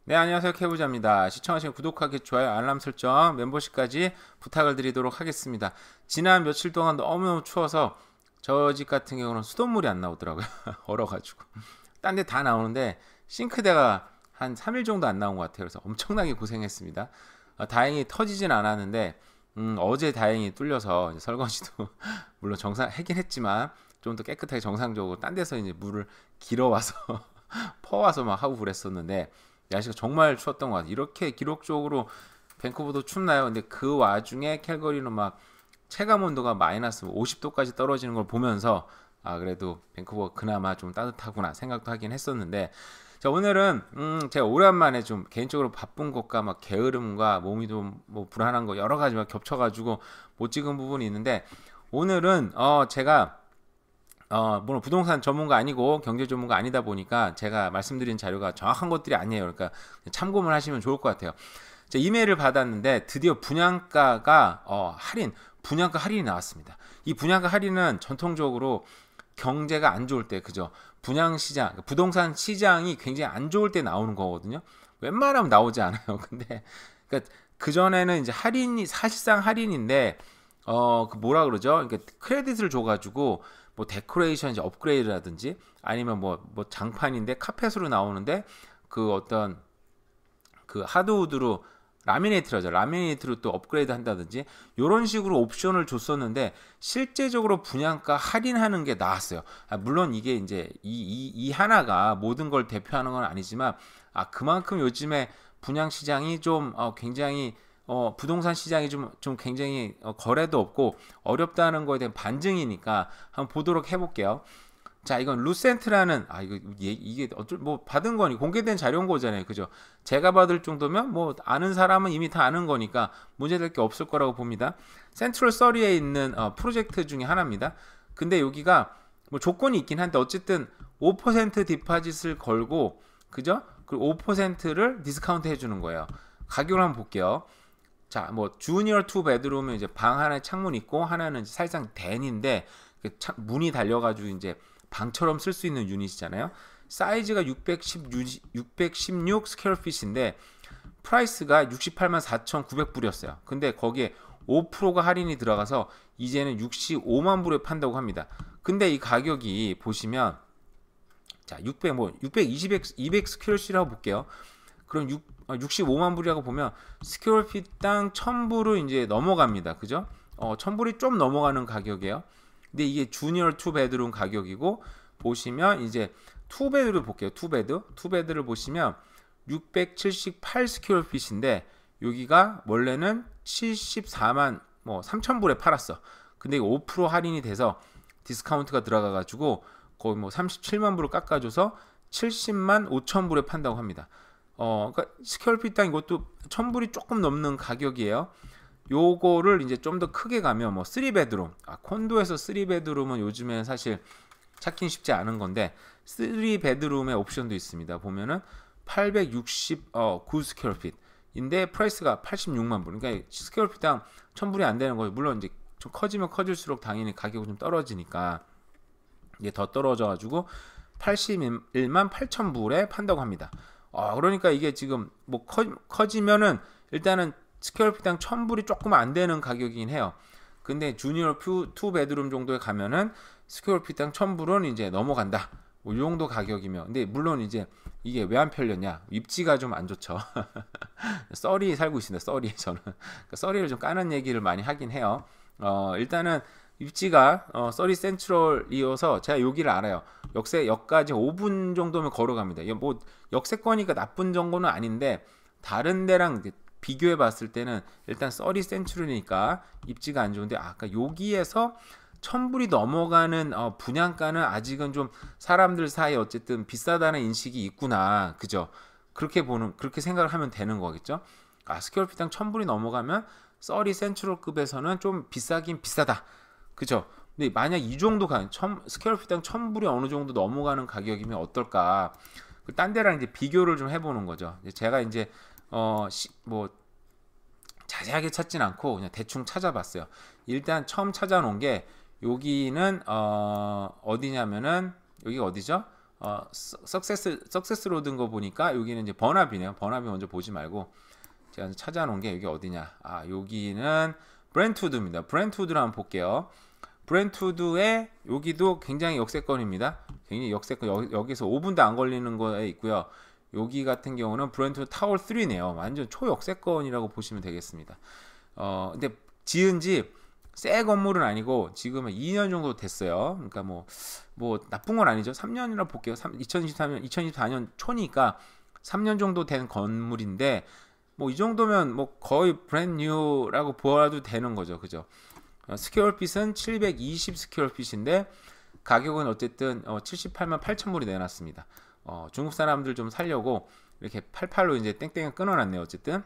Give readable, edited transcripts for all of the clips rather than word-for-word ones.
네, 안녕하세요. 케이부자입니다. 시청하시면 구독하기, 좋아요, 알람 설정, 멤버십까지 부탁을 드리도록 하겠습니다. 지난 며칠 동안 너무너무 추워서 저 집 같은 경우는 수돗물이 안 나오더라고요. 얼어가지고. 딴 데 다 나오는데 싱크대가 한 3일 정도 안 나온 것 같아요. 그래서 엄청나게 고생했습니다. 다행히 터지진 않았는데 어제 다행히 뚫려서 이제 설거지도 물론 정상 하긴 했지만 좀 더 깨끗하게 정상적으로 딴 데서 이제 물을 길어와서 퍼와서 막 하고 그랬었는데 날씨가 정말 추웠던 것 같아요. 이렇게 기록적으로 밴쿠버도 춥나요? 근데 그 와중에 캘거리는 막 체감 온도가 마이너스 50도까지 떨어지는 걸 보면서 그래도 밴쿠버 그나마 좀 따뜻하구나 생각도 하긴 했었는데 자 오늘은 제가 오랜만에 좀 개인적으로 바쁜 것과 막 게으름과 몸이 좀 뭐 불안한 거 여러 가지가 겹쳐가지고 못 찍은 부분이 있는데 오늘은 제가 물론 부동산 전문가 아니고 경제 전문가 아니다 보니까 제가 말씀드린 자료가 정확한 것들이 아니에요. 그러니까 참고만 하시면 좋을 것 같아요. 제 이메일을 받았는데 드디어 분양가가 분양가 할인이 나왔습니다. 이 분양가 할인은 전통적으로 경제가 안 좋을 때, 그죠? 분양 시장, 부동산 시장이 굉장히 안 좋을 때 나오는 거거든요. 웬만하면 나오지 않아요. 근데 그러니까 그 전에는 이제 할인이 사실상 할인인데 그 뭐라 그러죠? 그러니까 크레딧을 줘가지고 뭐 데코레이션 이제 업그레이드라든지 아니면 뭐 장판인데 카펫으로 나오는데 그 어떤 그 하드우드로 라미네이트라죠. 라미네이트로 또 업그레이드 한다든지 이런 식으로 옵션을 줬었는데 실제적으로 분양가 할인하는 게 나왔어요. 물론 이게 이제 이 하나가 모든 걸 대표하는 건 아니지만 그만큼 요즘에 분양 시장이 좀 굉장히 부동산 시장이 좀 굉장히 거래도 없고 어렵다는 거에 대한 반증이니까 한번 보도록 해볼게요. 자, 이건 루센트라는 이게 어쩔 뭐 받은 거니 공개된 자료인 거잖아요, 그죠? 제가 받을 정도면 뭐 아는 사람은 이미 다 아는 거니까 문제될 게 없을 거라고 봅니다. 센트럴 서리에 있는 프로젝트 중에 하나입니다. 근데 여기가 뭐 조건이 있긴 한데 어쨌든 5% 디파짓을 걸고 그죠? 그리고 5%를 디스카운트 해주는 거예요. 가격을 한번 볼게요. 자, 뭐 주니어 투 베드룸은 이제 방 하나에 창문 있고 하나는 사실상 댄인데 문이 달려가지고 이제 방처럼 쓸 수 있는 유닛이잖아요. 사이즈가 616 스퀘어핏인데 프라이스가 68만 4,900불이었어요. 근데 거기에 5%가 할인이 들어가서 이제는 65만 불에 판다고 합니다. 근데 이 가격이 보시면 자, 200 스퀘어핏이라고 볼게요. 그럼 65만 불이라고 보면 스퀘어핏당 1000불을 이제 넘어갑니다. 그죠? 1000불이 좀 넘어가는 가격이에요. 근데 이게 주니어 투 베드룸 가격이고 보시면 이제 투베드를 볼게요. 투베드를 보시면 678 스퀘어핏인데 여기가 원래는 74만 3,000불에 팔았어. 근데 5% 할인이 돼서 디스카운트가 들어가 가지고 거의 뭐 37만 불을 깎아줘서 70만 5천 불에 판다고 합니다. 그러니까 스퀘어핏당 이것도 1000불이 조금 넘는 가격이에요. 요거를 이제 좀 더 크게 가면 뭐 3베드룸 콘도에서 3베드룸은 요즘엔 사실 찾긴 쉽지 않은 건데 3베드룸의 옵션도 있습니다. 보면은 869 스퀘어핏인데 프라이스가 86만 불. 그러니까 스퀘어핏당 1000불이 안 되는 거예요. 물론 이제 좀 커지면 커질수록 당연히 가격이 좀 떨어지니까 이게 더 떨어져 가지고 81만 8천 불에 판다고 합니다. 그러니까 이게 지금 뭐 커지면은 일단은 스퀘어핏당 1000불이 조금 안 되는 가격이긴 해요. 근데 주니어 투 베드룸 정도에 가면은 스퀘어핏당 1000불은 이제 넘어간다. 뭐 이 정도 가격이면. 근데 물론 이제 이게 왜 안 팔렸냐? 입지가 좀 안 좋죠. 썰이 살고 있습니다. 썰이 저는 그러니까 썰이를 좀 까는 얘기를 많이 하긴 해요. 일단은 입지가 서리 센트럴이어서 제가 여기를 알아요. 역까지 5분 정도면 걸어갑니다. 뭐 역세권이니까 나쁜 정도는 아닌데 다른 데랑 비교해 봤을 때는 일단 서리 센트럴이니까 입지가 안 좋은데 아까 여기에서 1000불이 넘어가는 분양가는 아직은 좀 사람들 사이에 어쨌든 비싸다는 인식이 있구나. 그죠? 그렇게 생각을 하면 되는 거겠죠? 스퀘어핏당 1000불이 넘어가면 서리 센트럴급에서는 좀 비싸긴 비싸다. 그죠? 근데 만약 이 정도 스퀘어핏당 1000불이 어느 정도 넘어가는 가격이면 어떨까? 딴 데랑 이제 비교를 좀 해보는 거죠. 제가 이제 뭐 자세하게 찾진 않고 그냥 대충 찾아봤어요. 일단 처음 찾아놓은 게 여기는 어디냐면은 여기가 어디죠? 석세스로 든 거 보니까 여기는 이제 버나비네요. 버나비 먼저 보지 말고 제가 찾아놓은 게 여기 어디냐? 여기는 브렌트우드입니다. 브렌트우드를 한번 볼게요. 브렌트우드에 여기도 굉장히 역세권입니다. 굉장히 역세권. 여기서 5분도 안 걸리는 거에 있고요. 여기 같은 경우는 브렌트우드 타월 3네요. 완전 초역세권이라고 보시면 되겠습니다. 근데 지은 지 새 건물은 아니고 지금은 2년 정도 됐어요. 그러니까 뭐 나쁜 건 아니죠. 3년이라 볼게요. 2024년 초니까 3년 정도 된 건물인데 뭐 이 정도면 뭐 거의 브랜뉴라고 보아도 되는 거죠. 그죠? 스퀘어핏은 720 스퀘어핏인데 가격은 어쨌든 78만 8천 불이 내놨습니다. 중국 사람들 좀 살려고 이렇게 88로 이제 땡땡을 끊어놨네요. 어쨌든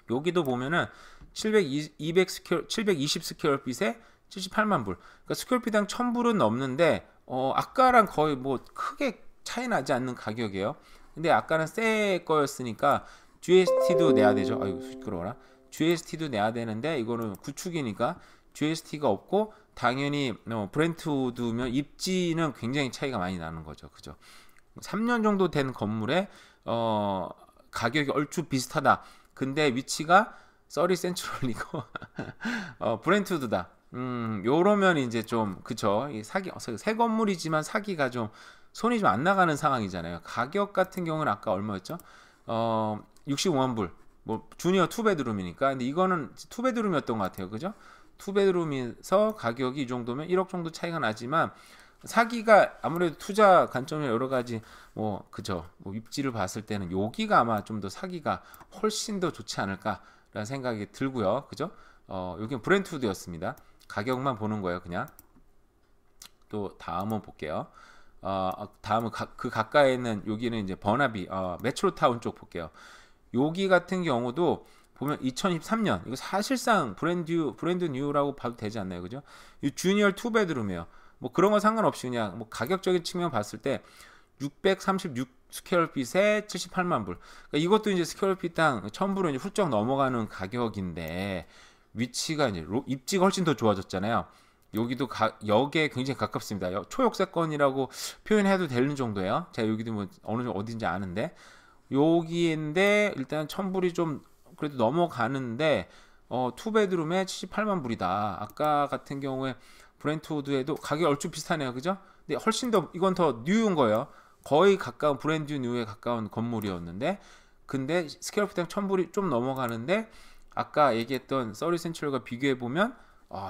여기도 보면은 720 스퀘어핏에 78만 불. 그러니까 스퀘어핏당 1000불은 넘는데 아까랑 거의 뭐 크게 차이 나지 않는 가격이에요. 근데 아까는 새 거였으니까 GST도 내야 되죠. 아이고 시끄러워라. GST도 내야 되는데 이거는 구축이니까 GST가 없고 당연히 브렌트우드면 입지는 굉장히 차이가 많이 나는 거죠. 그죠? 3년 정도 된 건물에 가격이 얼추 비슷하다. 근데 위치가 서리 센트럴이고 브렌트우드다. 요러면 이제 좀 그쵸. 새 건물이지만 사기가 좀 손이 좀 안 나가는 상황이잖아요. 가격 같은 경우는 아까 얼마였죠? 65만 불. 뭐 주니어 투베드룸이니까. 근데 이거는 투베드룸이었던 것 같아요. 그죠? 투베드룸에서 가격이 이 정도면 1억 정도 차이가 나지만 사기가 아무래도 투자 관점이 여러 가지 뭐 그죠? 뭐 입지를 봤을 때는 여기가 아마 좀 더 사기가 훨씬 더 좋지 않을까라는 생각이 들고요. 그죠? 여기는 브렌트우드였습니다. 가격만 보는 거예요, 그냥. 또 다음은 볼게요. 다음은 그 가까이에 있는 여기는 이제 버나비 메트로타운 쪽 볼게요. 여기 같은 경우도 보면 2013년 이거 사실상 브랜드 뉴라고 봐도 되지 않나요, 그죠? 이 주니어 투 베드룸이에요. 뭐 그런 거 상관없이 그냥 뭐 가격적인 측면 봤을 때 636 스퀘어핏에 78만 불. 그러니까 이것도 이제 스퀘어핏당 1000불은 이제 훌쩍 넘어가는 가격인데 위치가 이제 입지가 훨씬 더 좋아졌잖아요. 여기도 역에 굉장히 가깝습니다. 초역세권이라고 표현해도 되는 정도예요. 제가 여기도 뭐 어느 정도 어딘지 아는데 여기인데 일단 1000불이 좀 그래도 넘어가는데 투베드룸에 78만 불이다. 아까 같은 경우에 브렌트우드에도 가격이 얼추 비슷하네요. 그죠? 근데 훨씬 더 이건 더 뉴인 거예요. 거의 가까운 브랜드 뉴에 가까운 건물이었는데 근데 스퀘어핏당 1000불이 좀 넘어가는데 아까 얘기했던 서리 센트럴과 비교해 보면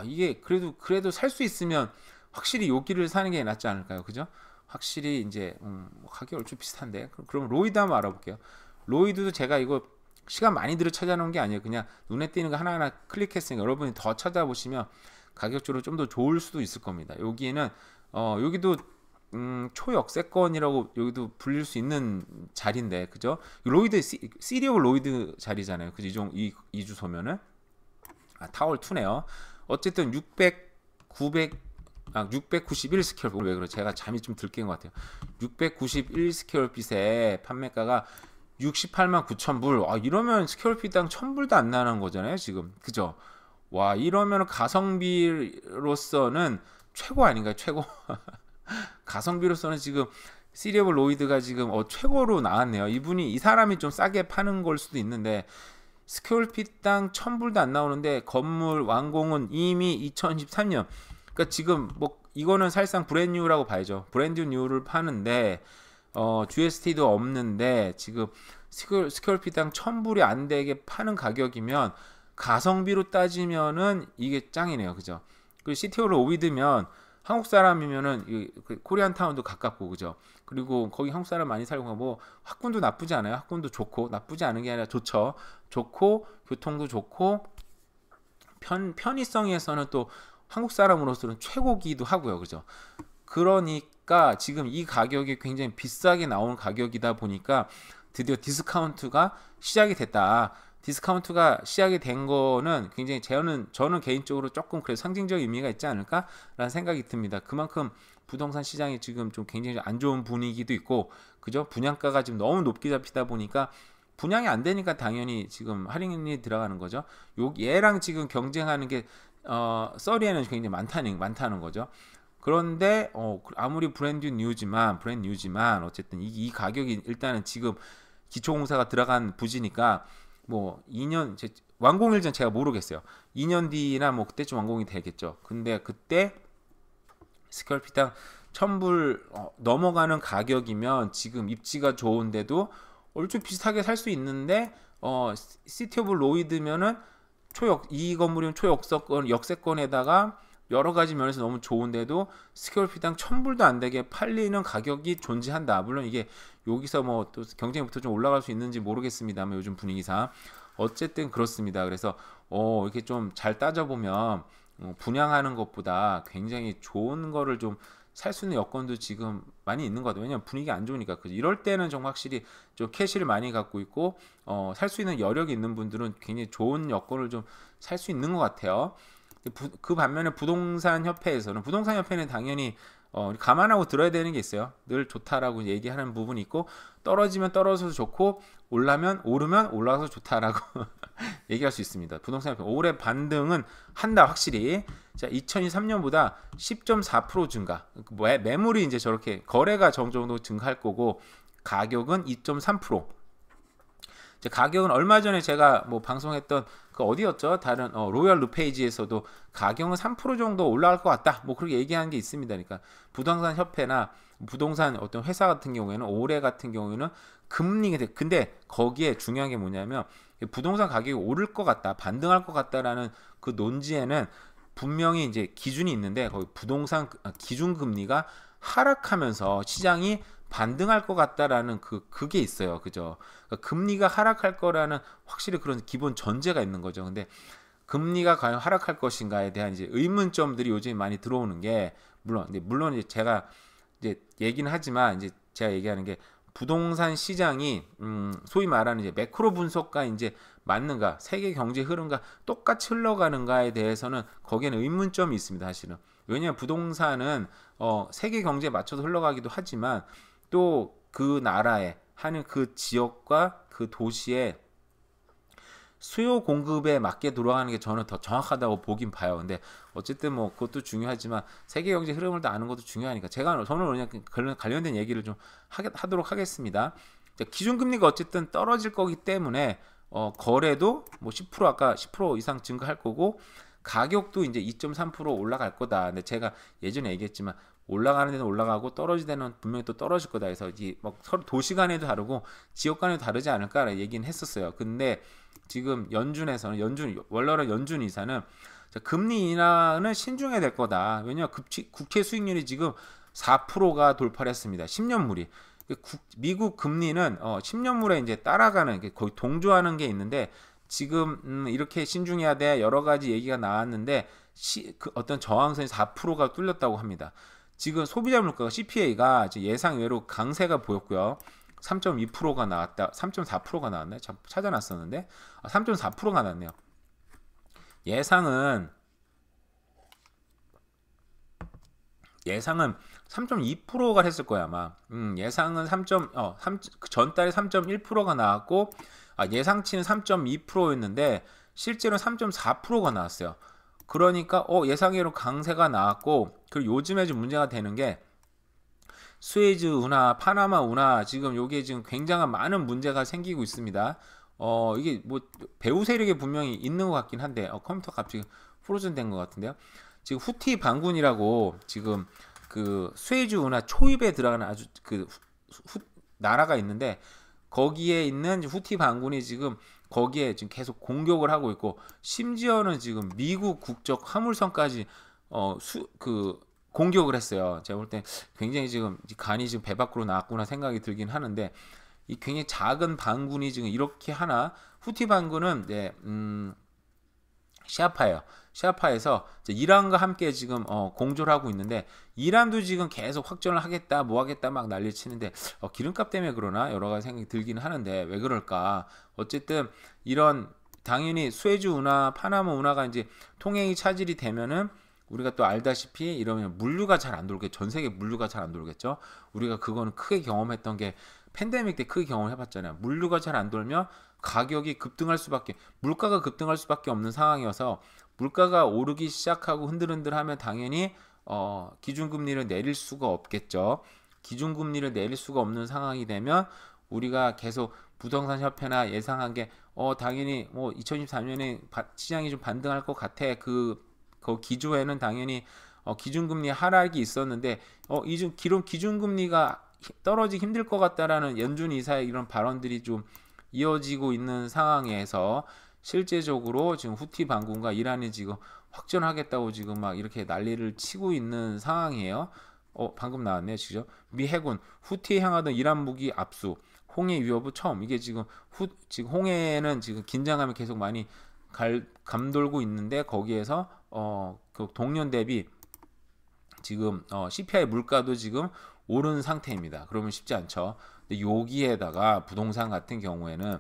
이게 그래도 살 수 있으면 확실히 여기를 사는 게 낫지 않을까요? 그죠? 확실히 이제 가격이 얼추 비슷한데 그럼 로이드 한번 알아볼게요. 로이드도 제가 이거 시간 많이 들여 찾아놓은 게 아니에요. 그냥 눈에 띄는 거 하나하나 클릭했으니까 여러분이 더 찾아보시면 가격적으로 좀 더 좋을 수도 있을 겁니다. 여기는 여기도 초역세권이라고 여기도 불릴 수 있는 자리인데 그죠? 로이드 시리 오브 로이드 자리잖아요. 그죠? 이 주소면은 타월 2네요. 어쨌든 691 스퀘어핏 왜 그래? 제가 잠이 좀 들깬 것 같아요. 691 스퀘어핏의 판매가가 68만 9천 불. 이러면 스퀘어핏당 1000불도 안 나는 거잖아요, 지금. 그죠? 와, 이러면 가성비로서는 최고 아닌가요? 최고. 가성비로서는 지금 시리 오브 로이드가 지금 최고로 나왔네요. 이 사람이 좀 싸게 파는 걸 수도 있는데 스퀘어핏당 1000불도 안 나오는데 건물 완공은 이미 2013년. 그러니까 지금 뭐 이거는 사실상 브랜드 뉴라고 봐야죠. 브랜드 뉴를 파는데 GST도 없는데 지금 스퀘어핏당 1000불이 안 되게 파는 가격이면 가성비로 따지면은 이게 짱이네요. 그죠? 그리고 시티 오브 로이드면 한국 사람이면은 코리안 타운도 가깝고 그죠? 그리고 거기 한국 사람 많이 살고 뭐 학군도 나쁘지 않아요. 학군도 좋고 나쁘지 않은 게 아니라 좋죠. 좋고 교통도 좋고 편의성에서는 또 한국 사람으로서는 최고기도 하고요. 그죠? 그러니까 지금 이 가격이 굉장히 비싸게 나온 가격이다 보니까 드디어 디스카운트가 시작이 됐다. 디스카운트가 시작이 된 거는 굉장히 저는 개인적으로 조금 그래 상징적 의미가 있지 않을까라는 생각이 듭니다. 그만큼 부동산 시장이 지금 좀 굉장히 안 좋은 분위기도 있고, 그죠? 분양가가 지금 너무 높게 잡히다 보니까 분양이 안 되니까 당연히 지금 할인이 들어가는 거죠. 얘랑 지금 경쟁하는 게 서리에는 굉장히 많다는 거죠. 그런데 아무리 브랜드 뉴지만 어쨌든 이 가격이 일단은 지금 기초공사가 들어간 부지니까 뭐 2년 완공일 전 제가 모르겠어요. 2년 뒤나 뭐 그때쯤 완공이 되겠죠. 근데 그때 스퀘어피트당 1000불 넘어가는 가격이면 지금 입지가 좋은데도 얼추 비슷하게 살 수 있는데 시티 오브 로이드면은 이 건물이면 역세권에다가 여러 가지 면에서 너무 좋은데도 스퀘어피트당 1000불도 안 되게 팔리는 가격이 존재한다. 물론 이게 여기서 뭐 또 경쟁부터 좀 올라갈 수 있는지 모르겠습니다만 요즘 분위기상 어쨌든 그렇습니다. 그래서 이렇게 좀 잘 따져보면 분양하는 것보다 굉장히 좋은 거를 좀 살 수 있는 여건도 지금 많이 있는 것 같아요. 왜냐면 분위기 안 좋으니까. 이럴 때는 좀 확실히 좀 캐시를 많이 갖고 있고 살 수 있는 여력이 있는 분들은 굉장히 좋은 여건을 좀 살 수 있는 것 같아요. 그 반면에 부동산 협회는 당연히 감안하고 들어야 되는 게 있어요. 늘 좋다라고 얘기하는 부분이 있고 떨어지면 떨어져서 좋고 오르면 올라가서 좋다라고 얘기할 수 있습니다. 부동산 협회 올해 반등은 한다 확실히. 자, 2023년보다 10.4% 증가. 매물이 이제 저렇게 거래가 정도 증가할 거고 가격은 2.3%. 가격은 얼마 전에 제가 뭐 방송했던 그 어디였죠? 다른 로얄 르페이지에서도 가격은 3% 정도 올라갈 것 같다. 뭐 그렇게 얘기한 게 있습니다. 그러니까 부동산 협회나 부동산 어떤 회사 같은 경우에는 올해 같은 경우에는 금리가 근데 거기에 중요한 게 뭐냐면 부동산 가격이 오를 것 같다, 반등할 것 같다라는 그 논지에는 분명히 이제 기준이 있는데 거기 부동산 기준 금리가 하락하면서 시장이 반등할 것 같다라는 그게 있어요. 그죠? 그러니까 금리가 하락할 거라는 확실히 그런 기본 전제가 있는 거죠. 근데 금리가 과연 하락할 것인가에 대한 이제 의문점들이 요즘 많이 들어오는 게 물론 이제 제가 이제 얘기는 하지만 이제 제가 얘기하는 게 부동산 시장이 소위 말하는 이제 매크로 분석과 이제 맞는가, 세계 경제 흐름과 똑같이 흘러가는가에 대해서는 거기에는 의문점이 있습니다. 사실은. 왜냐하면 부동산은 세계 경제에 맞춰서 흘러가기도 하지만 또 그 나라에 하는 그 지역과 그 도시의 수요 공급에 맞게 돌아가는 게 저는 더 정확하다고 보긴 봐요. 근데 어쨌든 뭐 그것도 중요하지만 세계 경제 흐름을 다 아는 것도 중요하니까 저는 그냥 관련된 얘기를 좀 하도록 하겠습니다. 기준금리가 어쨌든 떨어질 거기 때문에 거래도 뭐 10% 아까 10% 이상 증가할 거고 가격도 이제 2.3% 올라갈 거다. 근데 제가 예전에 얘기했지만 올라가는 데는 올라가고 떨어질 때는 분명히 또 떨어질 거다. 그래서 이 막 서로 도시 간에도 다르고 지역 간에도 다르지 않을까라는 얘기는 했었어요. 근데 지금 원로는 연준 이사는 금리 인하는 신중해야 될 거다. 왜냐하면 국채 수익률이 지금 4%가 돌파를 했습니다. 10년물이. 미국 금리는 10년물에 이제 따라가는 거의 동조하는 게 있는데 지금 이렇게 신중해야 돼 여러 가지 얘기가 나왔는데 어떤 저항선이 4%가 뚫렸다고 합니다. 지금 소비자 물가가 CPI가 예상외로 강세가 보였고요. 3.2%가 나왔다. 3.4%가 나왔네. 찾아놨었는데 3.4%가 나왔네요. 예상은 3.2%가 했을 거야 아마. 예상은 전달에 3.1%가 나왔고 예상치는 3.2%였는데 실제로는 3.4%가 나왔어요. 그러니까 예상외로 강세가 나왔고 그리고 요즘에 좀 문제가 되는 게 수에즈 운하, 파나마 운하 지금 요게 지금 굉장한 많은 문제가 생기고 있습니다. 이게 뭐 배후 세력이 분명히 있는 것 같긴 한데 컴퓨터가 갑자기 프로즌 된 것 같은데요. 지금 후티 반군이라고 지금 그 수에즈 운하 초입에 들어가는 아주 나라가 있는데 거기에 있는 후티 반군이 지금 거기에 지금 계속 공격을 하고 있고 심지어는 지금 미국 국적 화물선까지 공격을 했어요. 제가 볼 때 굉장히 지금 간이 지금 배 밖으로 나왔구나 생각이 들긴 하는데 이 굉장히 작은 반군이 지금 이렇게 하나 후티 반군은 시아파예요. 시아파에서 이란과 함께 지금 공조를 하고 있는데 이란도 지금 계속 확전을 하겠다 뭐 하겠다 막 난리 치는데 기름값 때문에 그러나 여러 가지 생각이 들긴 하는데 왜 그럴까. 어쨌든 이런 당연히 수에즈 운하 파나마 운하가 이제 통행이 차질이 되면은 우리가 또 알다시피 이러면 물류가 잘 안 돌겠죠. 전 세계 물류가 잘 안 돌겠죠. 우리가 그거는 크게 경험했던 게 팬데믹 때 크게 경험해봤잖아요. 물류가 잘 안 돌면 가격이 물가가 급등할 수밖에 없는 상황이어서 물가가 오르기 시작하고 흔들흔들하면 당연히 기준금리를 내릴 수가 없겠죠. 기준금리를 내릴 수가 없는 상황이 되면 우리가 계속 부동산 협회나 예상한 게 당연히 뭐 2023년에 시장이 좀 반등할 것 같아. 그 기조에는 당연히 기준금리 하락이 있었는데 기준금리가 떨어지기 힘들 것 같다라는 연준 이사의 이런 발언들이 좀 이어지고 있는 상황에서 실제적으로 지금 후티 반군과 이란이 지금 확전하겠다고 지금 막 이렇게 난리를 치고 있는 상황이에요. 방금 나왔네요. 지금 미 해군 후티에 향하던 이란 무기 압수, 홍해 위협은 처음. 이게 지금 홍해는 지금 긴장감이 계속 많이 감돌고 있는데 거기에서 그 동년 대비 지금 CPI 물가도 지금 오른 상태입니다. 그러면 쉽지 않죠. 근데 여기에다가 부동산 같은 경우에는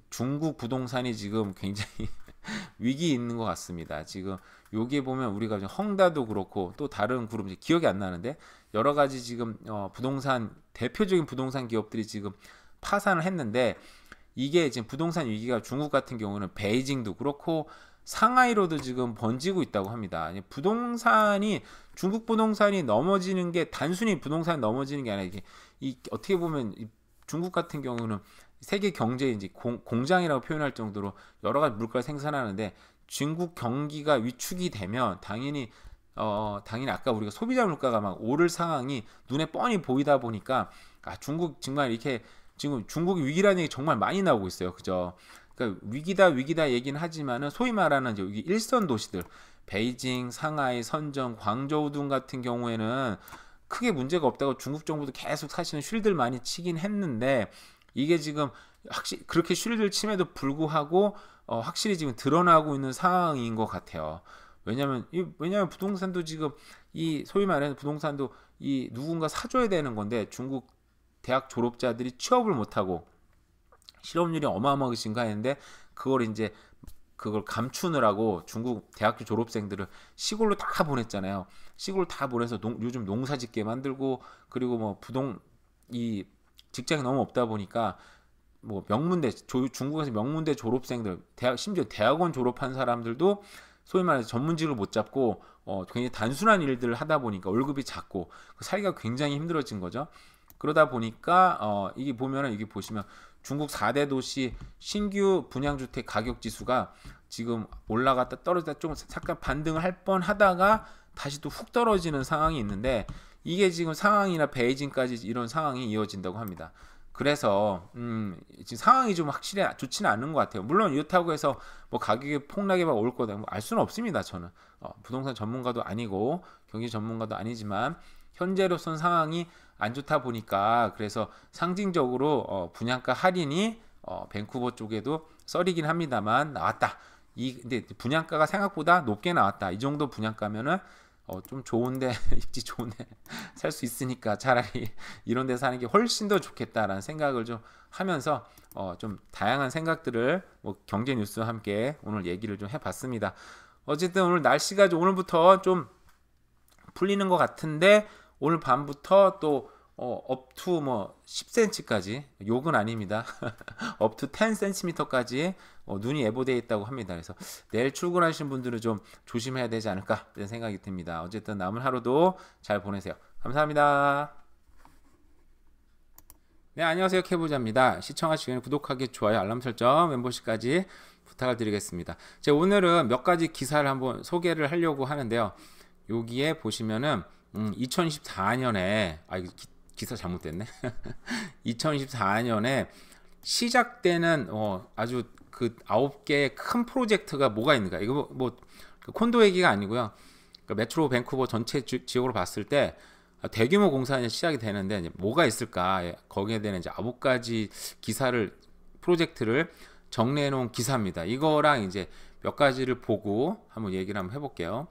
중국 부동산이 지금 굉장히 위기 있는 것 같습니다. 지금 여기에 보면 우리가 헝다도 그렇고 또 다른 그룹 기억이 안 나는데 여러 가지 지금 부동산 대표적인 부동산 기업들이 지금 파산을 했는데 이게 지금 부동산 위기가 중국 같은 경우는 베이징도 그렇고 상하이로도 지금 번지고 있다고 합니다. 부동산이 중국 부동산이 넘어지는 게 단순히 부동산이 넘어지는 게 아니라 이게 어떻게 보면 중국 같은 경우는 세계 경제의 이제 공장이라고 표현할 정도로 여러 가지 물가를 생산하는데 중국 경기가 위축이 되면 당연히 아까 우리가 소비자 물가가 막 오를 상황이 눈에 뻔히 보이다 보니까 중국 정말 이렇게 지금 중국이 위기라는 얘기 정말 많이 나오고 있어요. 그죠? 그러니까 위기다 얘기는 하지만은 소위 말하는 여기 일선 도시들 베이징, 상하이, 선정, 광저우 등 같은 경우에는 크게 문제가 없다고 중국 정부도 계속 사실은 쉴드를 많이 치긴 했는데 이게 지금 확실히 그렇게 쉴드를 침에도 불구하고 확실히 지금 드러나고 있는 상황인 것 같아요. 왜냐면 부동산도 지금 이 소위 말하는 부동산도 이 누군가 사줘야 되는 건데 중국 대학 졸업자들이 취업을 못하고 실업률이 어마어마하게 증가했는데 그걸 감추느라고 중국 대학교 졸업생들을 시골로 다 보냈잖아요. 시골 다 보내서 요즘 농사 짓게 만들고 그리고 뭐 이 직장이 너무 없다 보니까 뭐 중국에서 명문대 졸업생들 심지어 대학원 졸업한 사람들도 소위 말해서 전문직을 못 잡고 굉장히 단순한 일들을 하다 보니까 월급이 작고 살기가 굉장히 힘들어진 거죠. 그러다 보니까 이게 보시면 중국 4대 도시 신규 분양주택 가격 지수가 지금 올라갔다 떨어졌다 좀 잠깐 반등을 할 뻔 하다가 다시 또 훅 떨어지는 상황이 있는데 이게 지금 상황이나 베이징까지 이런 상황이 이어진다고 합니다. 그래서 지금 상황이 좀 확실히 좋지는 않은 것 같아요. 물론 이렇다고 해서 뭐 가격이 폭락이 막 올 거다 알 수는 없습니다. 저는 부동산 전문가도 아니고 경기 전문가도 아니지만 현재로선 상황이 안 좋다 보니까 그래서 상징적으로 분양가 할인이 밴쿠버 쪽에도 썰이긴 합니다만 나왔다. 근데 분양가가 생각보다 높게 나왔다. 이 정도 분양가면은 좀 좋은데 입지 좋은데 살 수 있으니까 차라리 이런 데 사는 게 훨씬 더 좋겠다라는 생각을 좀 하면서 좀 다양한 생각들을 뭐 경제 뉴스와 함께 오늘 얘기를 좀 해봤습니다. 어쨌든 오늘 날씨가 오늘부터 좀 풀리는 것 같은데 오늘 밤부터 또 업투 뭐 10cm까지 욕은 아닙니다. 업투 10cm까지 눈이 예보되어 있다고 합니다. 그래서 내일 출근하시는 분들은 좀 조심해야 되지 않을까 이런 생각이 듭니다. 어쨌든 남은 하루도 잘 보내세요. 감사합니다. 네, 안녕하세요. 캐부자입니다. 시청하시기 전에 구독하기, 좋아요, 알람 설정, 멤버십까지 부탁을 드리겠습니다. 제가 오늘은 몇 가지 기사를 한번 소개를 하려고 하는데요. 여기에 보시면은 2024년에 기사 잘못됐네. 2024년에 시작되는 아주 그 9개의 큰 프로젝트가 뭐가 있는가? 이거 뭐 콘도 얘기가 아니고요. 그러니까 메트로 밴쿠버 전체 지역으로 봤을 때 대규모 공사가 시작이 되는데 이제 뭐가 있을까? 거기에 대한 이제 9가지 프로젝트를 정리해 놓은 기사입니다. 이거랑 이제 몇 가지를 보고 한번 얘기를 한번 해볼게요.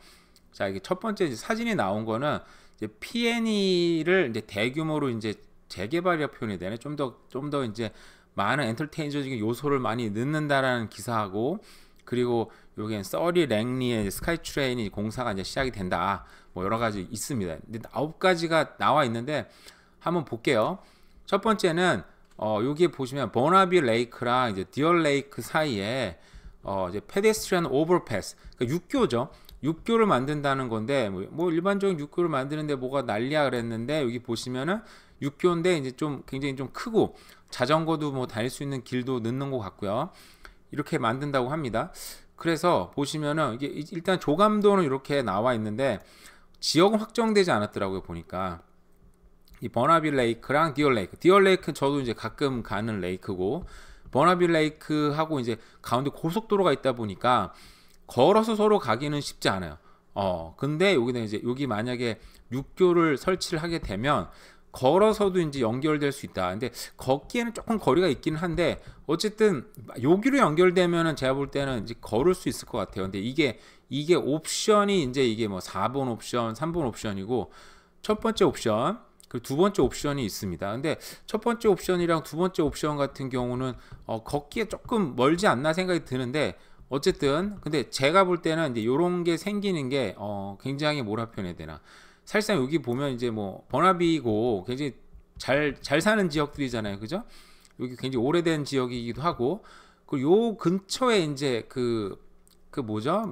자, 이게 첫 번째 이제 사진이 나온 거는 이제 P&E를 이제 대규모로 이제 재개발이라고 표현이 되네. 좀 더 이제 많은 엔터테인저적인 요소를 많이 넣는다라는 기사하고 그리고 여기엔 서리 랭리의 스카이트레인이 공사가 이제 시작이 된다. 뭐 여러 가지 있습니다. 근데 9가지가 나와 있는데 한번 볼게요. 첫 번째는 여기에 보시면 버나비 레이크랑 이제 디얼 레이크 사이에 이제 페데스트리안 오버패스, 그러니까 육교죠. 육교를 만든다는 건데 뭐 일반적인 육교를 만드는데 뭐가 난리야 그랬는데 여기 보시면은 육교인데 이제 좀 굉장히 좀 크고 자전거도 뭐 다닐 수 있는 길도 넣는 것 같고요. 이렇게 만든다고 합니다. 그래서 보시면은 이게 일단 조감도는 이렇게 나와 있는데 지역은 확정되지 않았더라고요. 보니까 이 버나비 레이크랑 디얼 레이크. 디얼 레이크 저도 이제 가끔 가는 레이크고 버나비 레이크하고 이제 가운데 고속도로가 있다 보니까 걸어서 서로 가기는 쉽지 않아요. 근데 여기는 이제 여기 만약에 육교를 설치를 하게 되면 걸어서도 이제 연결될 수 있다. 근데 걷기에는 조금 거리가 있긴 한데 어쨌든 여기로 연결되면은 제가 볼 때는 이제 걸을 수 있을 것 같아요. 근데 이게 옵션이 이제 이게 뭐 4번 옵션, 3번 옵션이고 첫 번째 옵션 그리고 두 번째 옵션이 있습니다. 근데 첫 번째 옵션이랑 두 번째 옵션 같은 경우는 걷기에 조금 멀지 않나 생각이 드는데 어쨌든 근데 제가 볼 때는 이제 요런 게 생기는 게 굉장히 뭐라 표현해야 되나 사실상 여기 보면 이제 뭐 버나비고 굉장히 잘 사는 지역들이잖아요, 그죠? 여기 굉장히 오래된 지역이기도 하고 그리고 요 근처에 이제 그 뭐죠?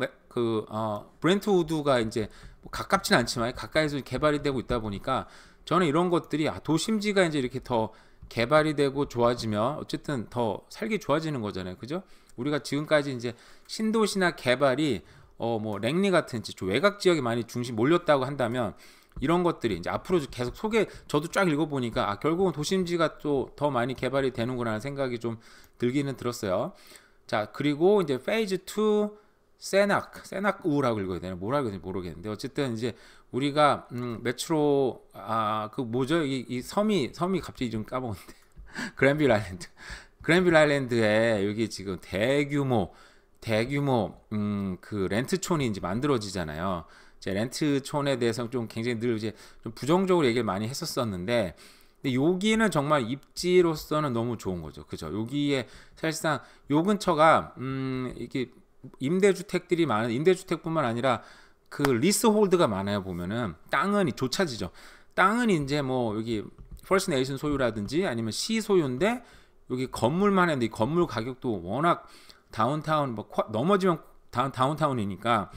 브렌트우드가 이제 뭐 가깝진 않지만 가까이서 개발이 되고 있다 보니까 저는 이런 것들이 도심지가 이제 이렇게 더 개발이 되고 좋아지면 어쨌든 더 살기 좋아지는 거잖아요, 그죠? 우리가 지금까지 이제 신도시나 개발이 뭐 랭리 같은 좀 외곽 지역에 많이 중심 몰렸다고 한다면 이런 것들이 이제 앞으로 계속 저도 쫙 읽어보니까 결국은 도심지가 또 더 많이 개발이 되는구나 생각이 좀 들기는 들었어요. 자, 그리고 이제 페이즈 2 세낙우라고 읽어야 되나 뭐라고 해야 되나 모르겠는데 어쨌든 이제 우리가 메트로 그 뭐죠 이 섬이 갑자기 좀 까먹었는데 그랜빌 아일랜드에 여기 지금 대규모 그 렌트촌이 이제 만들어지잖아요. 제 렌트촌에 대해서 좀 굉장히 늘 이제 좀 부정적으로 얘기를 많이 했었었는데 근데 여기는 정말 입지로서는 너무 좋은 거죠. 그죠? 여기에 사실상 요 근처가 이게 임대주택들이 많은 임대주택뿐만 아니라 그 리스홀드가 많아요. 보면은 땅은 좁차지죠. 땅은 이제 뭐 여기 퍼스트 네이션 소유라든지 아니면 시 소유인데 여기 건물만 했는데 이 건물 가격도 워낙 다운타운 뭐 넘어지면 다운타운이니까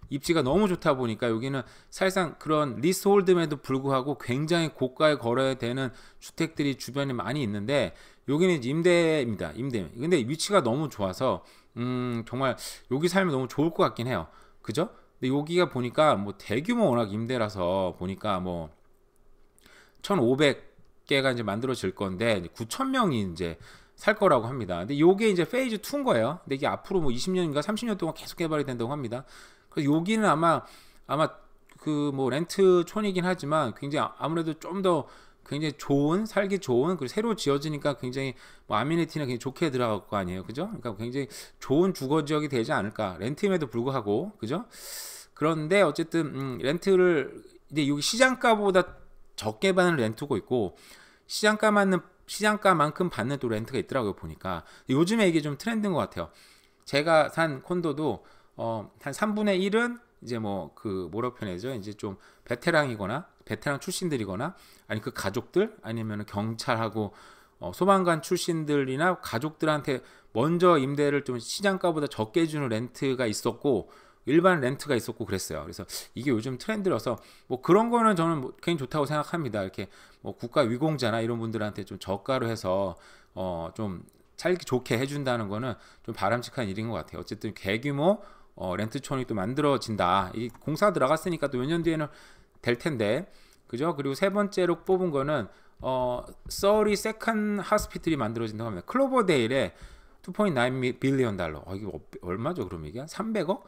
입지가 너무 좋다 보니까 여기는 사실상 그런 리스홀드에도 불구하고 굉장히 고가에 걸어야 되는 주택들이 주변에 많이 있는데 여기는 이제 임대입니다. 임대. 근데 위치가 너무 좋아서 정말 여기 살면 너무 좋을 것 같긴 해요. 그죠? 근데 여기가 보니까 뭐 대규모 워낙 임대라서 보니까 뭐 1,500개가 이제 만들어질 건데 9,000명이 이제 살 거라고 합니다. 근데 요게 이제 페이즈 2인 거예요. 근데 이게 앞으로 뭐 20년인가 30년 동안 계속 개발이 된다고 합니다. 그래서 여기는 아마 그 뭐 렌트촌이긴 하지만 굉장히 아무래도 좀 더 굉장히 좋은 살기 좋은 그리고 새로 지어지니까 굉장히 뭐 아미니티나 굉장히 좋게 들어갈 거 아니에요, 그죠? 그러니까 굉장히 좋은 주거 지역이 되지 않을까 렌트임에도 불구하고 그죠? 그런데 어쨌든 렌트를 이제 여기 시장가보다 적게 받는 렌트고 있고 시장가만큼 받는 또 렌트가 있더라고요 보니까 요즘에 이게 좀 트렌드인 것 같아요. 제가 산 콘도도 한 3분의 1은 이제 뭐 그 뭐라고 표현하죠? 이제 좀 베테랑 출신들이거나 아니 그 가족들 아니면 경찰하고 소방관 출신들이나 가족들한테 먼저 임대를 좀 시장가보다 적게 주는 렌트가 있었고 일반 렌트가 있었고 그랬어요. 그래서 이게 요즘 트렌드라서 뭐 그런 거는 저는 뭐 굉장히 좋다고 생각합니다. 이렇게 뭐 국가 위공자나 이런 분들한테 좀 저가로 해서 좀 살기 좋게 해준다는 거는 좀 바람직한 일인 것 같아요. 어쨌든 대규모 렌트촌이 또 만들어진다. 이 공사 들어갔으니까 또 몇 년 뒤에는 될 텐데, 그죠? 그리고 세 번째로 뽑은 거는 서리 세컨 하스피틀이 만들어진다고 합니다. 클로버데일에 2.9 빌리언 달러. 이게 얼마죠? 그럼 이게 300억?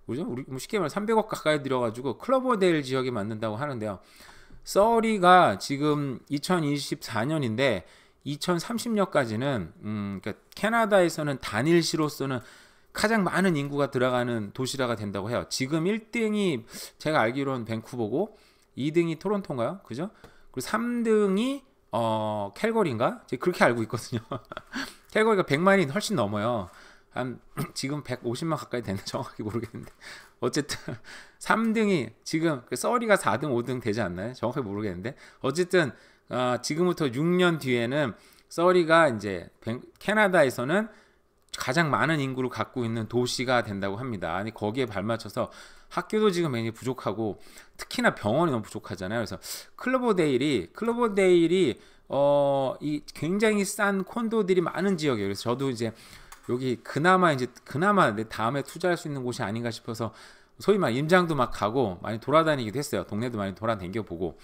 그죠? 우리 뭐 쉽게 말해 300억 가까이 들여가지고 클로버데일 지역에 만든다고 하는데요. 서리가 지금 2024년인데 2030년까지는 그러니까 캐나다에서는 단일시로서는 가장 많은 인구가 들어가는 도시라가 된다고 해요. 지금 1등이 제가 알기로는 밴쿠버고 2등이 토론토인가요? 그죠? 그리고 3등이 캘거리인가? 제가 그렇게 알고 있거든요. 캘거리가 100만이 훨씬 넘어요. 한 지금 150만 가까이 되나 정확히 모르겠는데 어쨌든 3등이 지금 서리가 4등 5등 되지 않나요? 정확히 모르겠는데 어쨌든 지금부터 6년 뒤에는 서리가 이제 캐나다에서는 가장 많은 인구를 갖고 있는 도시가 된다고 합니다. 아니 거기에 발맞춰서 학교도 지금 굉장히 부족하고 특히나 병원이 너무 부족하잖아요. 그래서 클로버데일이 이 굉장히 싼 콘도들이 많은 지역이에요. 그래서 저도 이제 여기 그나마 내 다음에 투자할 수 있는 곳이 아닌가 싶어서 소위 말 임장도 막 가고 많이 돌아다니기도 했어요. 동네도 많이 돌아다녀 보고.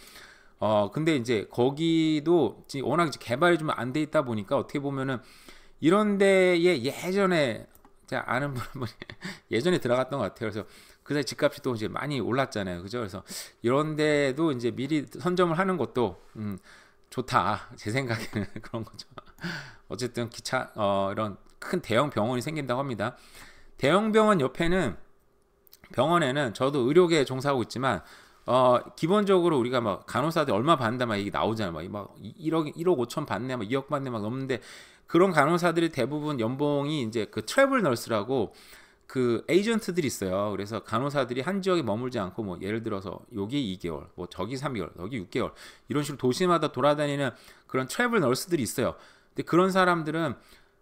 근데 이제 거기도 워낙 이제 개발이 좀 안 돼 있다 보니까 어떻게 보면은 이런 데에 예전에 제가 아는 분이 예전에 들어갔던 것 같아요. 그래서 그 사이 집값이 또 이제 많이 올랐잖아요. 그죠? 그래서 이런 데도 이제 미리 선점을 하는 것도 좋다. 제 생각에는 그런 거죠. 어쨌든 이런 큰 대형 병원이 생긴다고 합니다. 대형 병원 옆에는 병원에는 저도 의료계에 종사하고 있지만 기본적으로 우리가 막 간호사들 얼마 받는다 막 이게 나오잖아요. 막 1억 5천 받네, 막 2억 받네 막 넘는데 그런 간호사들이 대부분 연봉이 이제 그 트래블 널스라고 그 에이전트들이 있어요. 그래서 간호사들이 한 지역에 머물지 않고 뭐 예를 들어서 여기 2개월, 뭐 저기 3개월, 여기 6개월 이런 식으로 도시마다 돌아다니는 그런 트래블 널스들이 있어요. 근데 그런 사람들은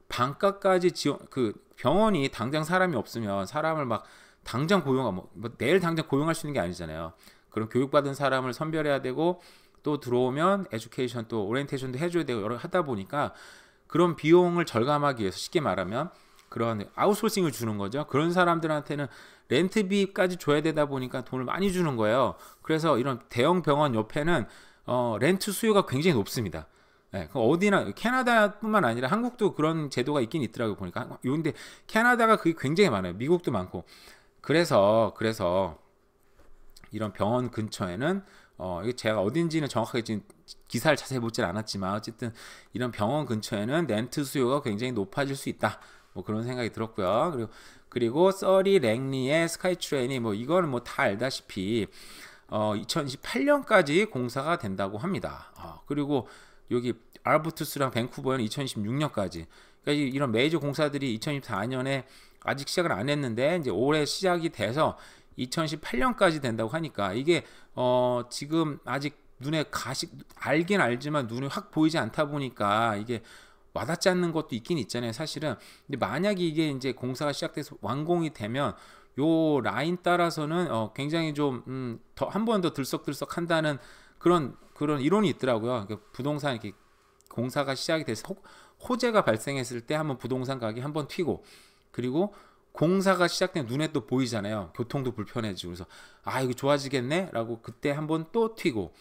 방가까지 그 병원이 당장 사람이 없으면 사람을 막 당장 고용하고 뭐 내일 당장 고용할 수 있는 게 아니잖아요. 그런 교육받은 사람을 선별해야 되고 또 들어오면 에듀케이션 또 오리엔테이션도 해줘야 되고 여러 하다 보니까 그런 비용을 절감하기 위해서 쉽게 말하면 그런 아웃소싱을 주는 거죠. 그런 사람들한테는 렌트비까지 줘야 되다 보니까 돈을 많이 주는 거예요. 그래서 이런 대형 병원 옆에는 렌트 수요가 굉장히 높습니다. 네, 어디나 캐나다뿐만 아니라 한국도 그런 제도가 있긴 있더라고요. 보니까 근데 캐나다가 그게 굉장히 많아요. 미국도 많고. 그래서 이런 병원 근처에는 이게 제가 어딘지는 정확하게 지금 기사를 자세히 보질 않았지만 어쨌든 이런 병원 근처에는 렌트 수요가 굉장히 높아질 수 있다. 뭐 그런 생각이 들었고요. 그리고 서리 랭리의 스카이트레인이 뭐 이거는 뭐 다 알다시피 2028년까지 공사가 된다고 합니다. 그리고 여기 알버투스랑 밴쿠버는 2026년까지. 그러니까 이런 메이저 공사들이 2024년에 아직 시작을 안 했는데 이제 올해 시작이 돼서 2018년까지 된다고 하니까 이게 지금 아직 눈에 알긴 알지만 눈에 확 보이지 않다 보니까 이게 와닿지 않는 것도 있긴 있잖아요, 사실은. 근데 만약에 이게 이제 공사가 시작돼서 완공이 되면 요 라인 따라서는 굉장히 좀 더 한 번 더 들썩들썩 한다는 그런 이론이 있더라고요. 그러니까 부동산 이렇게 공사가 시작이 돼서 호재가 발생했을 때 한번 부동산 가격이 한번 튀고 그리고 공사가 시작되면 눈에 또 보이잖아요. 교통도 불편해지고 그래서 이거 좋아지겠네 라고 그때 한번 또 튀고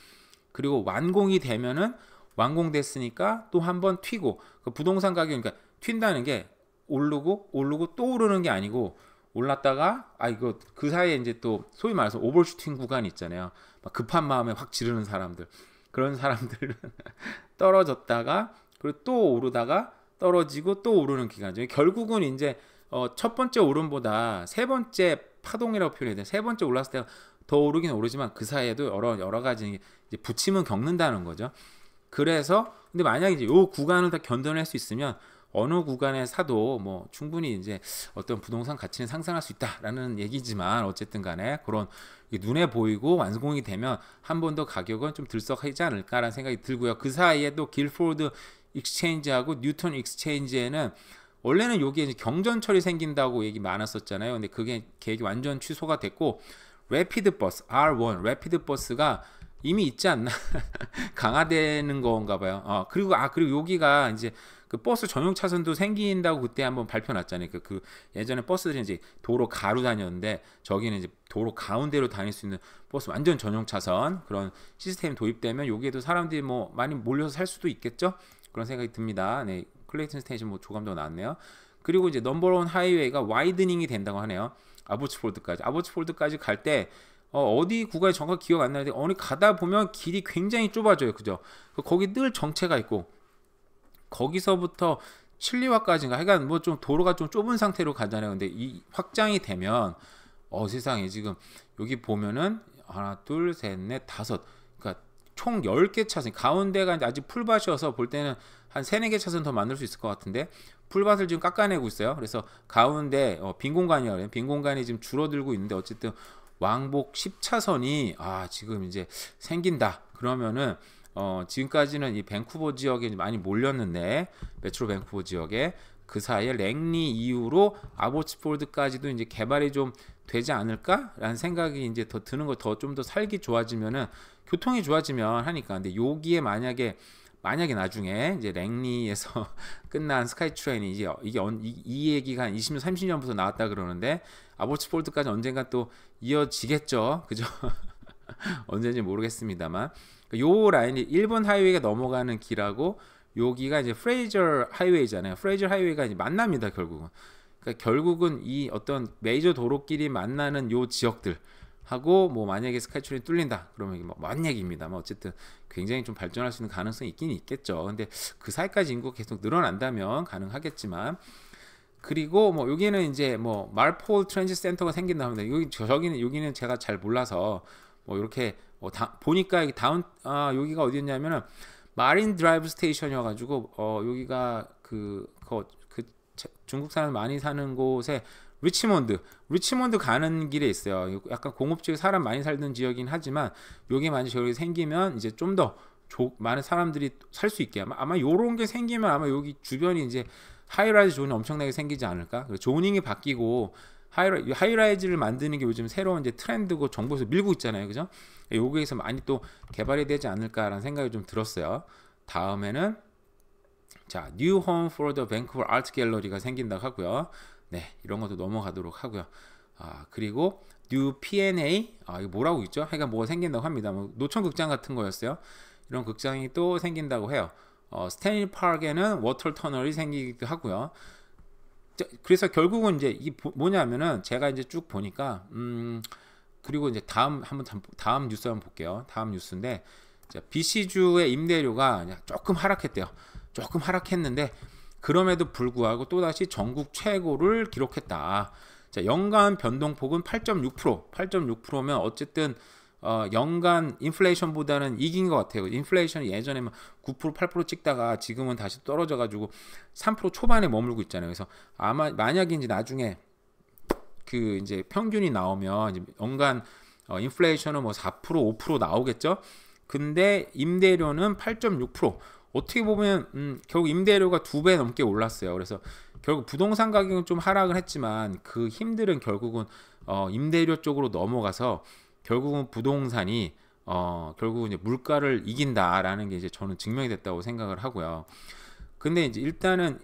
그리고 완공이 되면은 완공됐으니까 또 한번 튀고 그 부동산 가격이 그러니까 튄다는 게 오르고 또 오르는 게 아니고 올랐다가 이거 그 사이에 이제 또 소위 말해서 오버슈팅 구간이 있잖아요. 막 급한 마음에 확 지르는 사람들 그런 사람들은 떨어졌다가 그리고 또 오르다가 떨어지고 또 오르는 기간이죠. 결국은 이제 첫 번째 오름보다 세 번째 파동이라고 표현해야 돼요. 세 번째 올랐을 때 더 오르긴 오르지만 그 사이에도 여러 가지 이제 부침은 겪는다는 거죠. 그래서 근데 만약에 이제 요 구간을 다 견뎌낼 수 있으면 어느 구간에 사도 뭐 충분히 이제 어떤 부동산 가치는 상승할 수 있다라는 얘기지만 어쨌든 간에 그런 눈에 보이고 완공이 되면 한 번 더 가격은 좀 들썩하지 않을까라는 생각이 들고요. 그 사이에도 길포드 익스체인지하고 뉴턴 익스체인지에는 원래는 여기에 이제 경전철이 생긴다고 얘기 많았었잖아요. 근데 그게 계획이 완전 취소가 됐고 래피드 버스 R1 래피드 버스가 이미 있지 않나 강화되는 건가 봐요. 그리고 여기가 이제 그 버스 전용 차선도 생긴다고 그때 한번 발표 났잖아요. 그 예전에 버스들이 이제 도로 가로 다녔는데 저기는 이제 도로 가운데로 다닐 수 있는 버스 완전 전용 차선 그런 시스템이 도입되면 여기에도 사람들이 뭐 많이 몰려서 살 수도 있겠죠. 그런 생각이 듭니다. 네, 클레이튼 스테이션 뭐 조감도 나왔네요. 그리고 이제 넘버원 하이웨이가 와이드닝이 된다고 하네요. 아보츠폴드까지 갈 때 어디 구간이 정확히 기억 안 나는데 어디 가다 보면 길이 굉장히 좁아져요. 그죠? 거기 늘 정체가 있고 거기서부터 칠리와까지인가 하여간 뭐 좀 도로가 좀 좁은 상태로 가잖아요. 근데 이 확장이 되면 세상에 지금 여기 보면은 하나 둘 셋 넷 다섯 그러니까 총 10개 차선 가운데가 이제 아직 풀밭이어서 볼 때는 한 3, 4개 차선 더 만들 수 있을 것 같은데 풀밭을 지금 깎아내고 있어요. 그래서 가운데 빈 공간이에요. 빈 공간이 지금 줄어들고 있는데 어쨌든 왕복 10차선이 지금 이제 생긴다. 그러면은 지금까지는 이 밴쿠버 지역에 많이 몰렸는데 메트로 밴쿠버 지역에 그 사이에 랭리 이후로 아보츠폴드까지도 이제 개발이 좀 되지 않을까라는 생각이 이제 더 드는 거, 더 좀 더 살기 좋아지면은 교통이 좋아지면 하니까. 근데 여기에 만약에 나중에 이제 랭리에서 끝난 스카이트레인이 이제 이 얘기가 한 20년 30년부터 나왔다 그러는데 아보츠폴드까지 언젠가 또 이어지겠죠, 그죠? 언제인지 모르겠습니다만 요 라인이 일본 하이웨이가 넘어가는 길하고 여기가 이제 프레이저 하이웨이잖아요. 프레이저 하이웨이가 이제 만납니다, 결국은. 그러니까 결국은 이 어떤 메이저 도로끼리 만나는 요 지역들 하고 뭐 만약에 스카이트레인이 뚫린다 그러면 이게 뭐먼 얘기입니다. 뭐 어쨌든 굉장히 좀 발전할 수 있는 가능성이 있긴 있겠죠. 근데 그 사이까지 인구가 계속 늘어난다면 가능하겠지만, 그리고 뭐 여기는 이제 뭐 말폴 트랜짓 센터가 생긴다 합니다. 여기는 제가 잘 몰라서 뭐 이렇게 보니까 여기가 어디였냐면은 마린 드라이브 스테이션이어가지고 여기가 그 중국 사람 많이 사는 곳에 리치몬드 가는 길에 있어요. 약간 공업지역 사람 많이 살던 지역이긴 하지만 여기 만약 저기 생기면 이제 좀 더 많은 사람들이 살 수 있게 아마 요런 게 생기면 아마 여기 주변이 이제 하이라이즈 존이 엄청나게 생기지 않을까? 조닝이 바뀌고 하이라이즈를 만드는 게 요즘 새로운 이제 트렌드고 정부에서 밀고 있잖아요, 그죠? 여기에서 많이 또 개발이 되지 않을까라는 생각이 좀 들었어요. 다음에는 자, New Home for the Vancouver Art Gallery가 생긴다고 하고요. 네, 이런 것도 넘어가도록 하고요. 그리고 New P&A, 이거 뭐라고 있죠? 하여간 뭐가 생긴다고 합니다. 뭐 노천 극장 같은 거였어요. 이런 극장이 또 생긴다고 해요. 스탠리 파크에는 워터 터널이 생기기도 하고요. 그래서 결국은 이제 이게 뭐냐면은 제가 이제 쭉 보니까 그리고 이제 다음 뉴스 한번 볼게요. 다음 뉴스인데 BC주의 임대료가 조금 하락했대요. 조금 하락했는데 그럼에도 불구하고 또다시 전국 최고를 기록했다. 자, 연간 변동폭은 8.6%면 어쨌든 연간 인플레이션보다는 이긴 것 같아요. 인플레이션이 예전에 9% 8% 찍다가 지금은 다시 떨어져가지고 3% 초반에 머물고 있잖아요. 그래서 아마 만약에 이제 나중에 그 이제 평균이 나오면 이제 연간 인플레이션은 뭐 4% 5% 나오겠죠. 근데 임대료는 8.6%. 어떻게 보면 결국 임대료가 2배 넘게 올랐어요. 그래서 결국 부동산 가격은 좀 하락을 했지만 그 힘들은 결국은 임대료 쪽으로 넘어가서 결국은 부동산이 결국은 이제 물가를 이긴다라는 게 이제 저는 증명이 됐다고 생각을 하고요. 근데 이제 일단은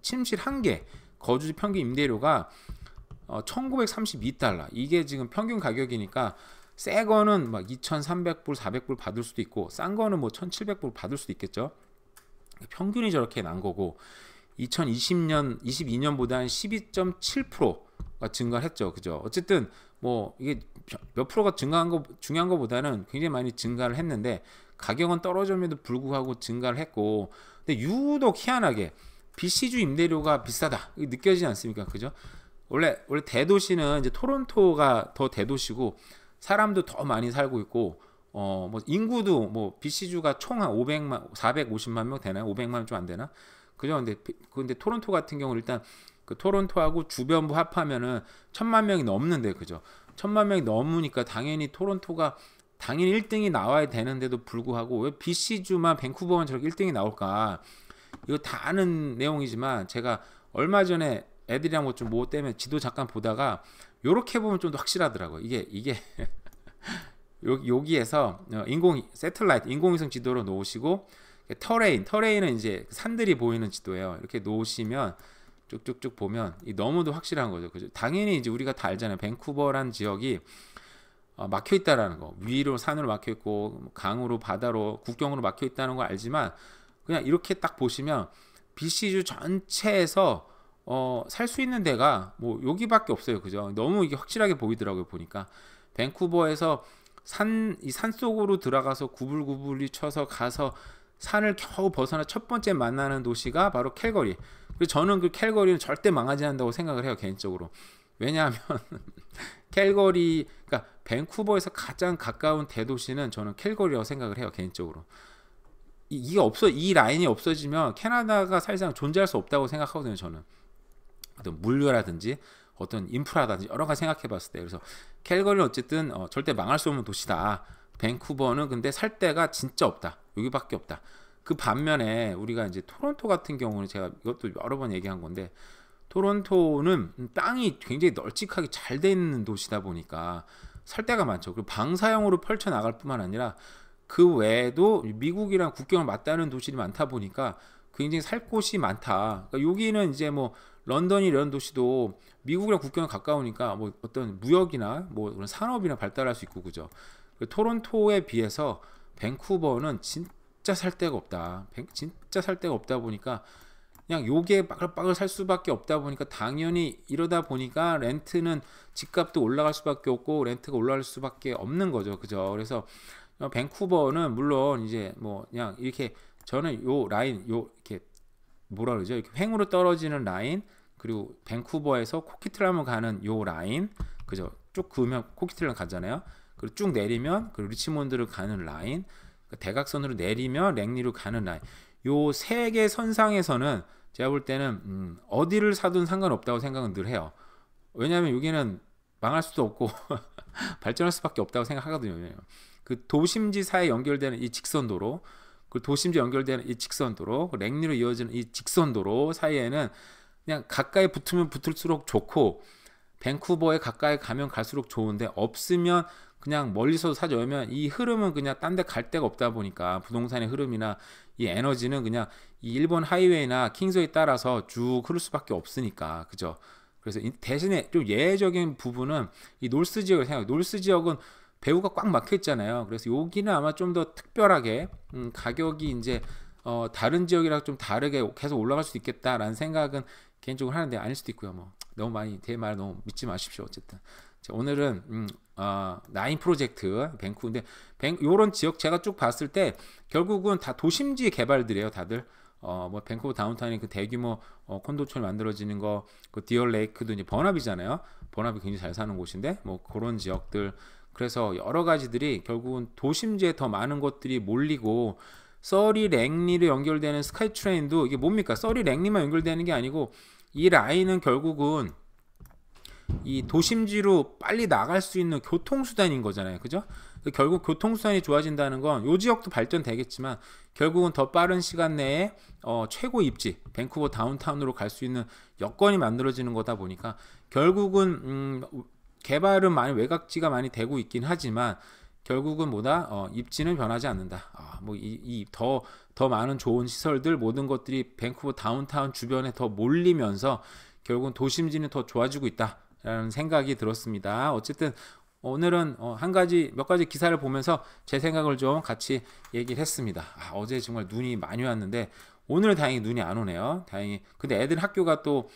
침실 한 개 거주지 평균 임대료가 1932달러. 이게 지금 평균 가격이니까 새 거는 막 2,300불, 400불 받을 수도 있고 싼 거는 뭐 1,700불 받을 수도 있겠죠. 평균이 저렇게 난 거고 22년보다 한 12.7%가 증가를 했죠. 그죠? 어쨌든 뭐 이게 몇 프로가 증가한 거 중요한 거보다는 굉장히 많이 증가를 했는데 가격은 떨어짐에도 불구하고 증가를 했고, 근데 유독 희한하게 BC주 임대료가 비싸다. 이게 느껴지지 않습니까? 그죠? 원래 대도시는 이제 토론토가 더 대도시고 사람도 더 많이 살고 있고 뭐 인구도 뭐 BC주가 총 한 450만 명 되나요? 500만 명 좀 안 되나? 그죠? 근데 토론토 같은 경우는 일단 그 토론토하고 주변부 합하면은 1,000만 명이 넘는데, 그죠? 1,000만 명이 넘으니까 당연히 토론토가 당연히 1등이 나와야 되는데도 불구하고 왜 BC주만 밴쿠버만 저렇게 1등이 나올까? 이거 다 아는 내용이지만 제가 얼마 전에 애들이랑 뭐 때문에 지도 잠깐 보다가 요렇게 보면 좀 더 확실하더라고요. 이게 여기에서 세틀라이트 인공위성 지도로 놓으시고 터레인은 이제 산들이 보이는 지도예요. 이렇게 놓으시면 쭉쭉쭉 보면 너무도 확실한 거죠. 그죠? 당연히 이제 우리가 다 알잖아요. 밴쿠버란 지역이 막혀 있다라는 거. 위로 산으로 막혀 있고 강으로 바다로 국경으로 막혀 있다는 거 알지만 그냥 이렇게 딱 보시면 BC주 전체에서 살 수 있는 데가 뭐 여기밖에 없어요. 그죠? 너무 이게 확실하게 보이더라고요. 보니까 밴쿠버에서 이 산속으로 들어가서 구불구불이 쳐서 가서 산을 겨우 벗어나 첫 번째 만나는 도시가 바로 캘거리. 그래서 저는 그 캘거리는 절대 망하지 않는다고 생각을 해요, 개인적으로. 왜냐하면 캘거리, 그러니까 밴쿠버에서 가장 가까운 대도시는 저는 캘거리라고 생각을 해요, 개인적으로. 이 라인이 없어지면 캐나다가 사실상 존재할 수 없다고 생각하거든요, 저는. 어떤 물류라든지 어떤 인프라라든지 여러 가지 생각해 봤을 때. 그래서 캘거리는 어쨌든 절대 망할 수 없는 도시다. 밴쿠버는 근데 살 데가 진짜 없다. 여기밖에 없다. 그 반면에 우리가 이제 토론토 같은 경우는 제가 이것도 여러 번 얘기한 건데 토론토는 땅이 굉장히 널찍하게 잘 돼 있는 도시다 보니까 살 데가 많죠. 그리고 방사형으로 펼쳐 나갈 뿐만 아니라 그 외에도 미국이랑 국경을 맞닿는 도시들이 많다 보니까 굉장히 살 곳이 많다. 그러니까 여기는 이제 뭐 런던이 이런 도시도 미국이랑 국경이 가까우니까 뭐 어떤 무역이나 뭐 그런 산업이나 발달할 수 있고 그죠. 토론토에 비해서 밴쿠버는 진짜 살 데가 없다. 진짜 살 데가 없다 보니까 그냥 요게 빠글빠글 살 수밖에 없다 보니까 당연히 이러다 보니까 렌트는 집값도 올라갈 수밖에 없고 렌트가 올라갈 수밖에 없는 거죠. 그죠. 그래서 밴쿠버는 물론 이제 뭐 그냥 이렇게 저는 요 라인 요 이렇게 뭐라 그러죠? 이렇게 횡으로 떨어지는 라인 그리고 밴쿠버에서 코키틀람을 가는 요 라인 그죠? 쭉 그으면 코키틀람 가잖아요. 그리고 쭉 내리면 그리고 리치몬드를 가는 라인 대각선으로 내리면 랭리로 가는 라인 요 세 개 선상에서는 제가 볼 때는 어디를 사든 상관없다고 생각은 늘 해요. 왜냐하면 여기는 망할 수도 없고 발전할 수밖에 없다고 생각하거든요. 그 도심지 사이에 연결되는 이 직선도로 그 도심지 연결되는 이 직선도로 랭리로 이어지는 이 직선도로 사이에는 그냥 가까이 붙으면 붙을수록 좋고 밴쿠버에 가까이 가면 갈수록 좋은데 없으면 그냥 멀리서 사려면 이 흐름은 그냥 딴 데 갈 데가 없다 보니까 부동산의 흐름이나 이 에너지는 그냥 이 일본 하이웨이나 킹스웨이 따라서 쭉 흐를 수밖에 없으니까 그죠. 그래서 대신에 좀 예외적인 부분은 이 놀스 지역을 생각해요. 놀스 지역은 배후가 꽉 막혀 있잖아요. 그래서 여기는 아마 좀 더 특별하게 가격이 이제 다른 지역이랑 좀 다르게 계속 올라갈 수 있겠다라는 생각은 개인적으로 하는데 아닐 수도 있고요. 뭐 너무 많이 제 말 너무 믿지 마십시오. 어쨌든 자, 오늘은 나인 프로젝트 밴쿠인데 요런 지역 제가 쭉 봤을 때 결국은 다 도심지 개발들이에요. 다들 뭐 밴쿠버 다운타운이 그 대규모 콘도촌이 만들어지는 거, 그 디얼 레이크도 이제 번합이잖아요. 번합이 굉장히 잘 사는 곳인데 뭐 그런 지역들. 그래서 여러 가지들이 결국은 도심지에 더 많은 것들이 몰리고 서리 랭리로 연결되는 스카이 트레인도 이게 뭡니까? 서리 랭리만 연결되는 게 아니고 이 라인은 결국은 이 도심지로 빨리 나갈 수 있는 교통수단인 거잖아요. 그죠? 결국 교통수단이 좋아진다는 건 요 지역도 발전되겠지만 결국은 더 빠른 시간 내에 최고 입지 밴쿠버 다운타운으로 갈 수 있는 여건이 만들어지는 거다 보니까 결국은 개발은 많이 외곽지가 많이 되고 있긴 하지만 결국은 뭐다 입지는 변하지 않는다. 뭐 더 많은 좋은 시설들 모든 것들이 밴쿠버 다운타운 주변에 더 몰리면서 결국은 도심지는 더 좋아지고 있다라는 생각이 들었습니다. 어쨌든 오늘은 몇 가지 기사를 보면서 제 생각을 좀 같이 얘기를 했습니다. 어제 정말 눈이 많이 왔는데 오늘 다행히 눈이 안 오네요. 다행히. 근데 애들 학교가 또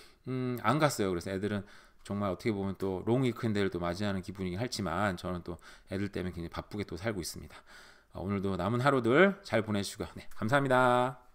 안 갔어요. 그래서 애들은 정말 어떻게 보면 또 롱 위크엔드를 또 맞이하는 기분이긴 할지만 저는 또 애들 때문에 굉장히 바쁘게 또 살고 있습니다. 오늘도 남은 하루들 잘 보내시고요. 네, 감사합니다.